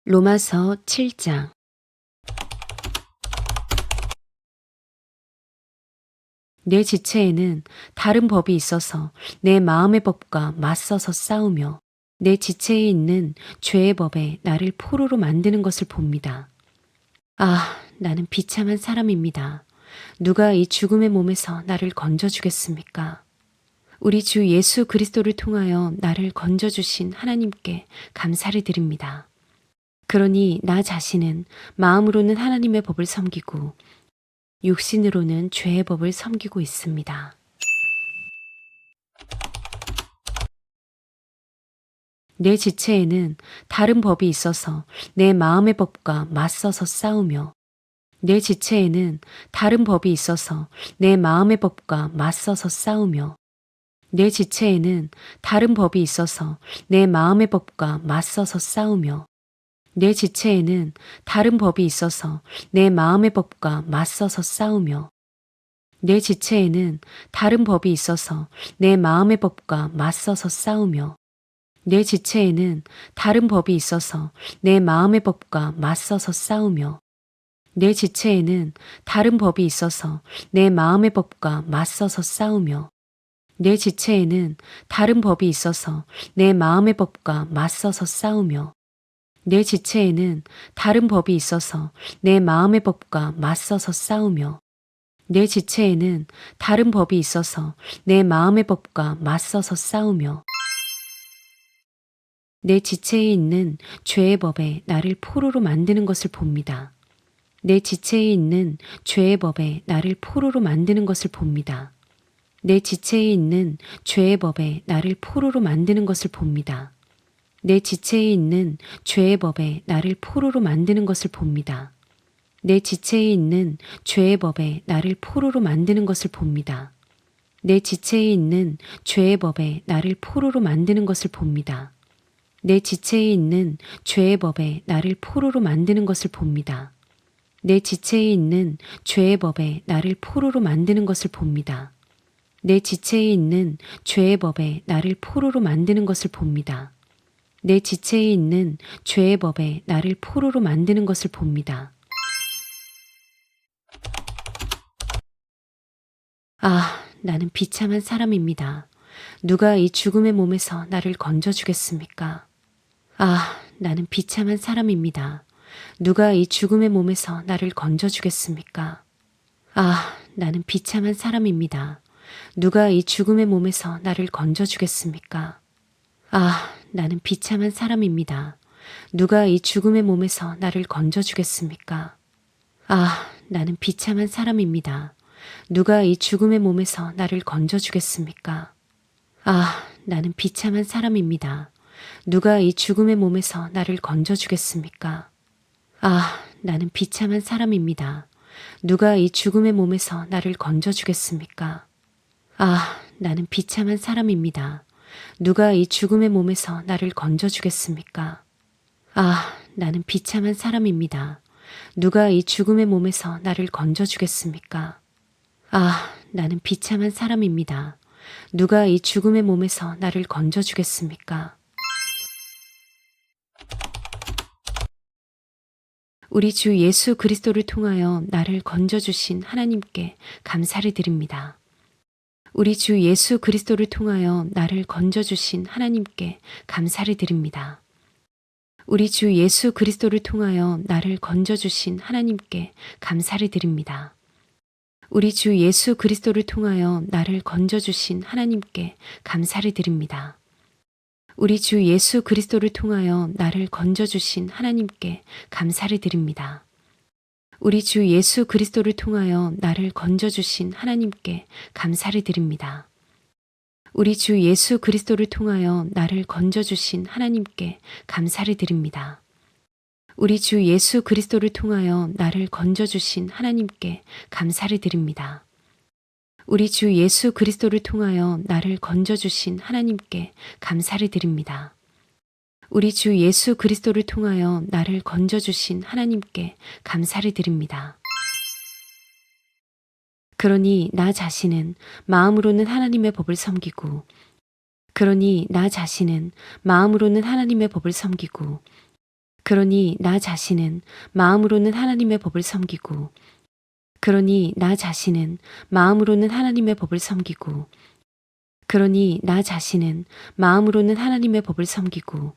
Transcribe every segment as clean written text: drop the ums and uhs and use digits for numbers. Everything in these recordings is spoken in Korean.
로마서 7장. 내 지체에는 다른 법이 있어서 내 마음의 법과 맞서서 싸우며 내 지체에 있는 죄의 법에 나를 포로로 만드는 것을 봅니다. 나는 비참한 사람입니다. 누가 이 죽음의 몸에서 나를 건져주겠습니까? 우리 주 예수 그리스도를 통하여 나를 건져주신 하나님께 감사를 드립니다. 그러니 나 자신은 마음으로는 하나님의 법을 섬기고 육신으로는 죄의 법을 섬기고 있습니다. 내 지체에는 다른 법이 있어서 내 마음의 법과 맞서서 싸우며 내 지체에는 다른 법이 있어서 내 마음의 법과 맞서서 싸우며 내 지체에는 다른 법이 있어서 내 마음의 법과 맞서서 싸우며 내 지체에는 다른 법이 있어서 내 마음의 법과 맞서서 싸우며 내 지체에는 다른 법이 있어서 내 마음의 법과 맞서서 싸우며 내 지체에는 다른 법이 있어서 내 마음의 법과 맞서서 싸우며 내 지체에는 다른 법이 있어서 내 마음의 법과 맞서서 싸우며 내 지체에는 다른 법이 있어서 내 마음의 법과 맞서서 싸우며 내 지체에는 다른 법이 있어서 내 마음의 법과 맞서서 싸우며 내 지체에는 다른 법이 있어서 내 마음의 법과 맞서서 싸우며 내 지체에 있는 죄의 법에 나를 포로로 만드는 것을 봅니다. 내 지체에 있는 죄의 법에 나를 포로로 만드는 것을 봅니다. 내 지체에 있는 죄의 법에 나를 포로로 만드는 것을 봅니다. 내 지체에 있는 죄의 법에 나를 포로로 만드는 것을 봅니다. 내 지체에 있는 죄의 법에 나를 포로로 만드는 것을 봅니다. 내 지체에 있는 죄의 법에 나를 포로로 만드는 것을 봅니다. 내 지체에 있는 죄의 법에 나를 포로로 만드는 것을 봅니다. 내 지체에 있는 죄의 법에 나를 포로로 만드는 것을 봅니다. 내 지체에 있는 죄의 법에 나를 포로로 만드는 것을 봅니다. 내 지체에 있는 죄의 법에 나를 포로로 만드는 것을 봅니다. 나는 비참한 사람입니다. 누가 이 죽음의 몸에서 나를 건져주겠습니까? 나는 비참한 사람입니다. 누가 이 죽음의 몸에서 나를 건져주겠습니까? 나는 비참한 사람입니다. 누가 이 죽음의 몸에서 나를 건져주겠습니까? 나는 비참한 사람입니다. 누가 이 죽음의 몸에서 나를 건져주겠습니까? 나는 비참한 사람입니다. 누가 이 죽음의 몸에서 나를 건져주겠습니까? 나는 비참한 사람입니다. 누가 이 죽음의 몸에서 나를 건져주겠습니까? 나는 비참한 사람입니다. 누가 이 죽음의 몸에서 나를 건져주겠습니까? 나는 비참한 사람입니다. 누가 이 죽음의 몸에서 나를 건져주겠습니까? 나는 비참한 사람입니다. 누가 이 죽음의 몸에서 나를 건져주겠습니까? 나는 비참한 사람입니다. 누가 이 죽음의 몸에서 나를 건져주겠습니까? 우리 주 예수 그리스도를 통하여 나를 건져주신 하나님께 감사를 드립니다. 우리 주 예수 그리스도를 통하여 나를 건져주신 하나님께 감사를 드립니다. 우리 주 예수 그리스도를 통하여 나를 건져주신 하나님께 감사를 드립니다. 우리 주 예수 그리스도를 통하여 나를 건져주신 하나님께 감사를 드립니다. 우리 주 예수 그리스도를 통하여 나를 건져주신 하나님께 감사를 드립니다. 우리 주 예수 그리스도를 통하여 나를 건져주신 하나님께 감사를 드립니다. 우리 주 예수 그리스도를 통하여 나를 건져주신 하나님께 감사를 드립니다. 우리 주 예수 그리스도를 통하여 나를 건져주신 하나님께 감사를 드립니다. 우리 주 예수 그리스도를 통하여 나를 건져주신 하나님께 감사를 드립니다. 우리 주 예수 그리스도를 통하여 나를 건져주신 하나님께 감사를 드립니다. 그러니 나 자신은 마음으로는 하나님의 법을 섬기고 그러니 나 자신은 마음으로는 하나님의 법을 섬기고 그러니 나 자신은 마음으로는 하나님의 법을 섬기고 그러니 나 자신은 마음으로는 하나님의 법을 섬기고 그러니 나 자신은 마음으로는 하나님의 법을 섬기고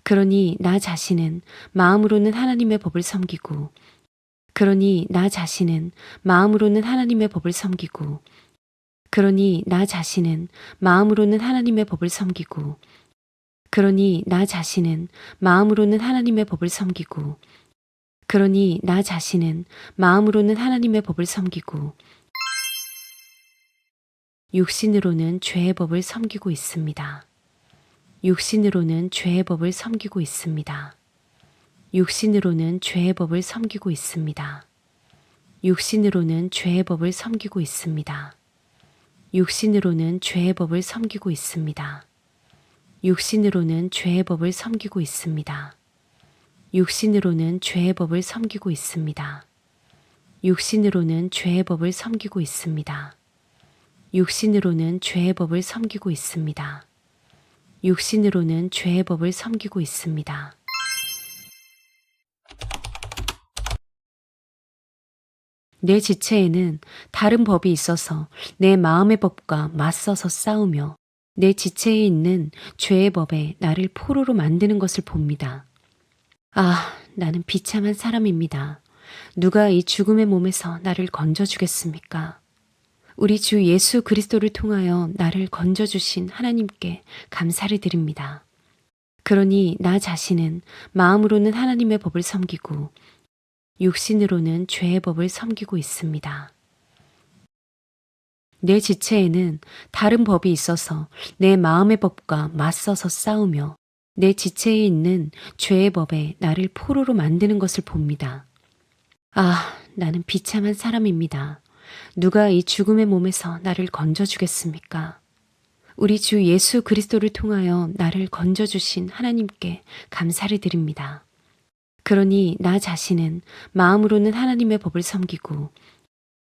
그러니 나 자신은 마음으로는 하나님의 법을 섬기고 그러니 나 자신은 마음으로는 하나님의 법을 섬기고 그러니 나 자신은 마음으로는 하나님의 법을 섬기고 그러니 나 자신은 마음으로는 하나님의 법을 섬기고 그러니 나 자신은 마음으로는 하나님의 법을 섬기고 육신으로는 죄의 법을 섬기고 있습니다. 육신으로는 죄의 법을 섬기고 있습니다. 육신으로는 죄의 법을 섬기고 있습니다. 육신으로는 죄의 법을 섬기고 있습니다. 육신으로는 죄의 법을 섬기고 있습니다. 육신으로는 죄의 법을 섬기고 있습니다. 육신으로는 죄의 법을 섬기고 있습니다. 육신으로는 죄의 법을 섬기고 있습니다. 육신으로는 죄의 법을 섬기고 있습니다. 육신으로는 죄의 법을 섬기고 있습니다. 내 지체에는 다른 법이 있어서 내 마음의 법과 맞서서 싸우며 내 지체에 있는 죄의 법에 나를 포로로 만드는 것을 봅니다. 아, 나는 비참한 사람입니다. 누가 이 죽음의 몸에서 나를 건져주겠습니까? 우리 주 예수 그리스도를 통하여 나를 건져주신 하나님께 감사를 드립니다. 그러니 나 자신은 마음으로는 하나님의 법을 섬기고 육신으로는 죄의 법을 섬기고 있습니다. 내 지체에는 다른 법이 있어서 내 마음의 법과 맞서서 싸우며 내 지체에 있는 죄의 법에 나를 포로로 만드는 것을 봅니다. 아, 나는 비참한 사람입니다. 누가 이 죽음의 몸에서 나를 건져주겠습니까? 우리 주 예수 그리스도를 통하여 나를 건져주신 하나님께 감사를 드립니다. 그러니 나 자신은 마음으로는 하나님의 법을 섬기고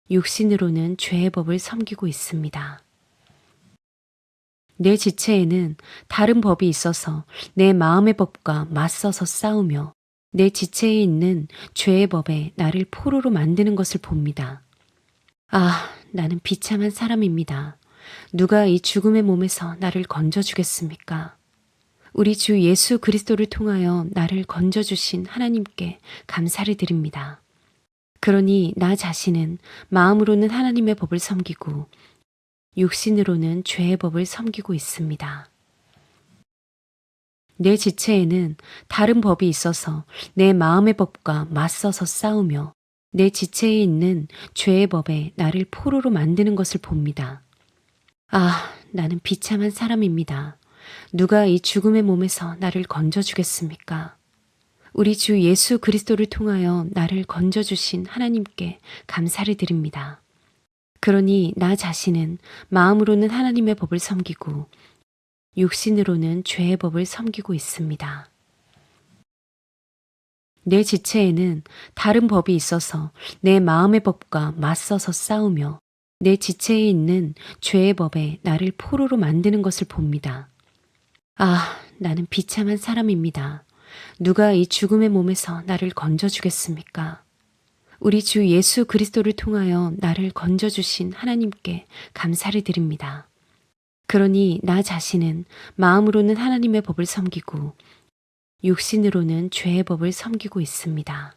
육신으로는 죄의 법을 섬기고 있습니다. 내 지체에는 다른 법이 있어서 내 마음의 법과 맞서서 싸우며 내 지체에 있는 죄의 법에 나를 포로로 만드는 것을 봅니다. 아, 나는 비참한 사람입니다. 누가 이 죽음의 몸에서 나를 건져주겠습니까? 우리 주 예수 그리스도를 통하여 나를 건져주신 하나님께 감사를 드립니다. 그러니 나 자신은 마음으로는 하나님의 법을 섬기고 육신으로는 죄의 법을 섬기고 있습니다. 내 지체에는 다른 법이 있어서 내 마음의 법과 맞서서 싸우며 내 지체에 있는 죄의 법에 나를 포로로 만드는 것을 봅니다. 아, 나는 비참한 사람입니다. 누가 이 죽음의 몸에서 나를 건져주겠습니까? 우리 주 예수 그리스도를 통하여 나를 건져주신 하나님께 감사를 드립니다. 그러니 나 자신은 마음으로는 하나님의 법을 섬기고 육신으로는 죄의 법을 섬기고 있습니다. 내 지체에는 다른 법이 있어서 내 마음의 법과 맞서서 싸우며 내 지체에 있는 죄의 법에 나를 포로로 만드는 것을 봅니다. 아, 나는 비참한 사람입니다. 누가 이 죽음의 몸에서 나를 건져주겠습니까? 우리 주 예수 그리스도를 통하여 나를 건져주신 하나님께 감사를 드립니다. 그러니 나 자신은 마음으로는 하나님의 법을 섬기고 육신으로는 죄의 법을 섬기고 있습니다.